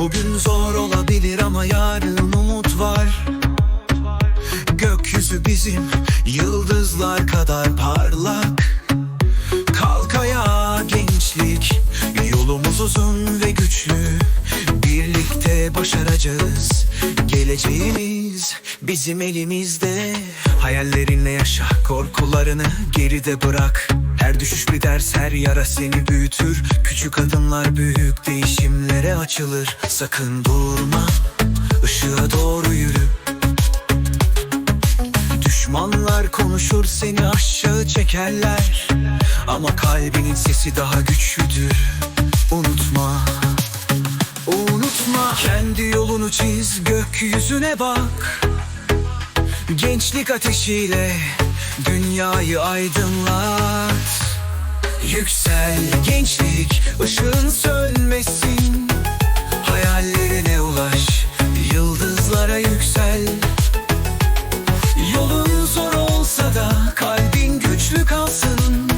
Bugün zor olabilir ama yarın umut var. Gökyüzü bizim yıldızlar kadar parlak. Kalk ayağa gençlik, yolumuz uzun ve güçlü. Birlikte başaracağız, geleceğimiz bizim elimizde. Hayallerinle yaşa, korkularını geride bırak. Her düşüş bir ders, her yara seni büyütür. Küçük adımlar büyük değişimlere açılır. Sakın durma, ışığa doğru yürü. Düşmanlar konuşur, seni aşağı çekerler, ama kalbinin sesi daha güçlüdür. Unutma, unutma. Kendi yolunu çiz, gökyüzüne bak. Gençlik ateşiyle dünyayı aydınlat. Yüksel gençlik, ışığın sönmesin. Hayallerine ulaş, yıldızlara yüksel. Yolun zor olsa da kalbin güçlü kalsın.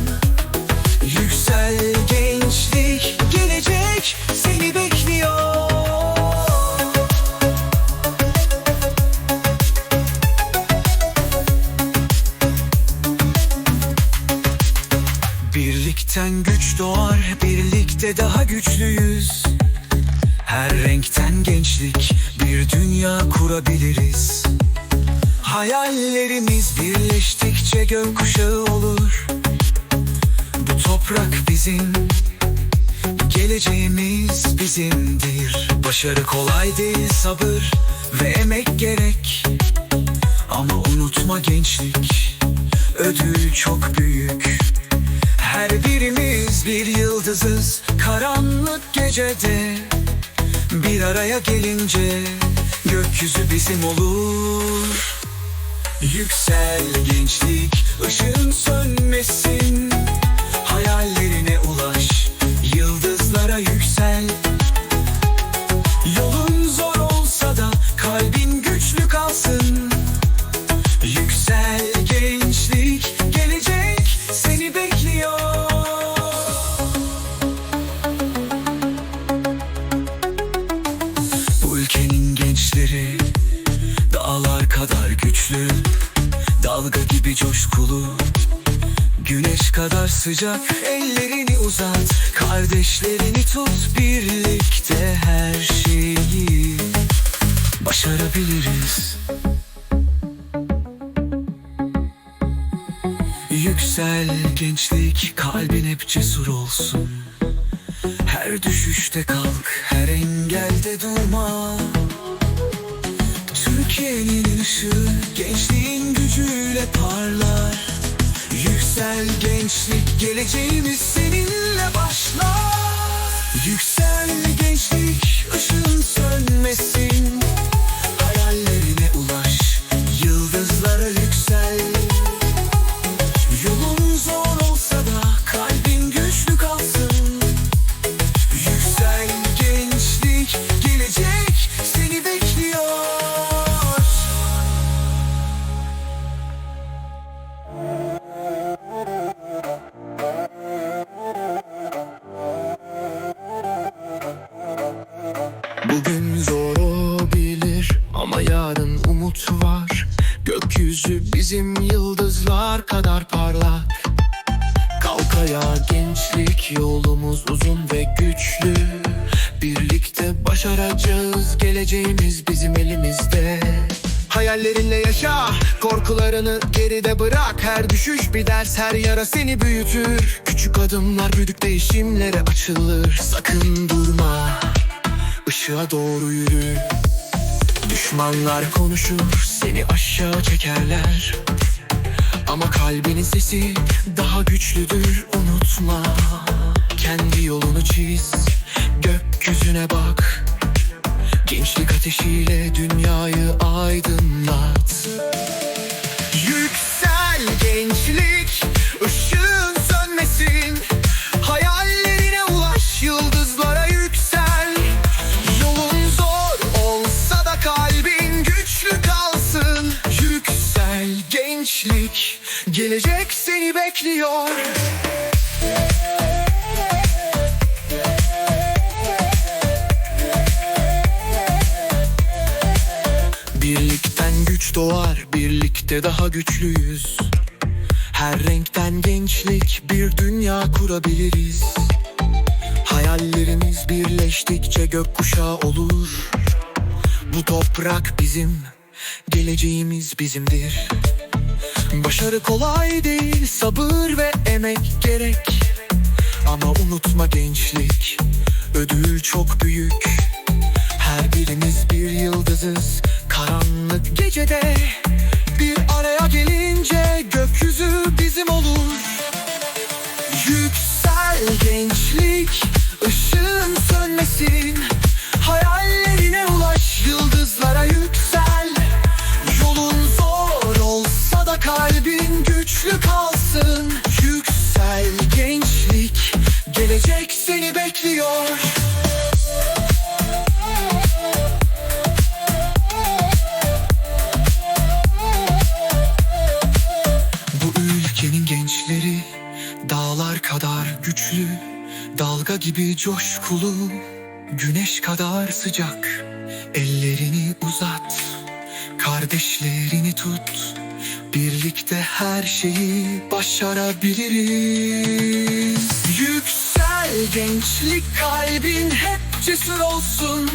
Yüksel gençlik, gelecek seni bekliyor. Birlikten güç doğar, birlikte daha güçlüyüz. Her renkten gençlik, bir dünya kurabiliriz. Hayallerimiz birleştikçe gökkuşağı olur. Bu toprak bizim, geleceğimiz bizimdir. Başarı kolay değil, sabır ve emek gerek. Ama unutma gençlik, ödül çok büyük. Her birimiz bir yıldızız karanlık gecede. Bir araya gelince gökyüzü bizim olur. Yüksel gençlik, ışığın sönmesin. Hayallerine ulaş, yıldızlara yüksel. Yolun zor olsa da kalbin güçlü kalsın. Yüksel gençlik, gelecek seni bekliyor. Bu ülkenin gençleri dağlar kadar güçlü, dalga gibi coşkulu, güneş kadar sıcak. Ellerini uzat, kardeşlerini tut. Birlikte her şeyi başarabiliriz. Yüksel gençlik, kalbin hep cesur olsun. Her düşüşte kalk, her engelde durma. Türkiye'nin ışığı gençliğin gücüyle parlar. Yüksel gençlik, geleceğimiz seninle başlar. Yüksel gençlik, ışığın sönmesin. Hayallerine ulaş, yıldızlara yüksel. Yolun zor olsa da kalbin güçlü kalsın. Yüksel gençlik, gelecek seni bekliyor. Bugün zor olabilir ama yarın umut var. Gökyüzü bizim yıldızlar kadar parlak. Kalk ayağa gençlik, yolumuz uzun ve güçlü. Birlikte başaracağız, geleceğimiz bizim elimizde. Hayallerinle yaşa, korkularını geride bırak. Her düşüş bir ders, her yara seni büyütür. Küçük adımlar büyük değişimlere açılır. Sakın durma, ışığa doğru yürü. Düşmanlar konuşur, seni aşağı çekerler, ama kalbinin sesi daha güçlüdür. Unutma, kendi yolunu çiz, gökyüzüne bak. Gençlik ateşiyle dünyayı aydınlat. Yüksel gençlik, ışığın sönmesin. Hayallerine ulaş, yıldızlara yüksel. Yolun zor olsa da kalbin güçlü kalsın. Yüksel gençlik, gelecek seni bekliyor. doğar, birlikte daha güçlüyüz. Her renkten gençlik, bir dünya kurabiliriz. Hayallerimiz birleştikçe gökkuşağı olur. Bu toprak bizim, geleceğimiz bizimdir. Başarı kolay değil, sabır ve emek gerek. Ama unutma gençlik, ödül çok büyük. Her birimiz bir yıldızız, karanlık gecede. Bir araya gelince gökyüzü bizim olur. Yüksel gençlik, ışığın sönmesin. Hayallerine ulaş, yıldızlara yüksel. Yolun zor olsa da kalbin güçlü kalsın. Yüksel gençlik, gelecek seni bekliyor. Bu ülkenin gençleri dağlar kadar güçlü, dalga gibi coşkulu, güneş kadar sıcak. Ellerini uzat, kardeşlerini tut. Birlikte her şeyi başarabiliriz. Yüksel gençlik, kalbin hep cesur olsun.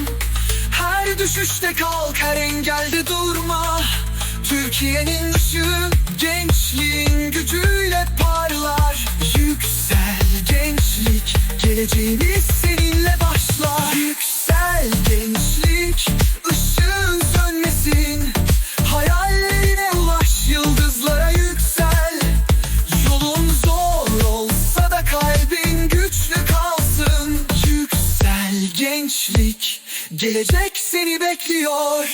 Her düşüşte kalk, her engelde durma. Türkiye'nin ışığı gençliğin gücüyle parlar. Yüksel gençlik, geleceğimiz seninle başlar. Yüksel gençlik, ışığın sönmesin. Hayallerine ulaş, yıldızlara yüksel. Yolun zor olsa da kalbin güçlü kalsın. Yüksel gençlik, gelecek seni bekliyor.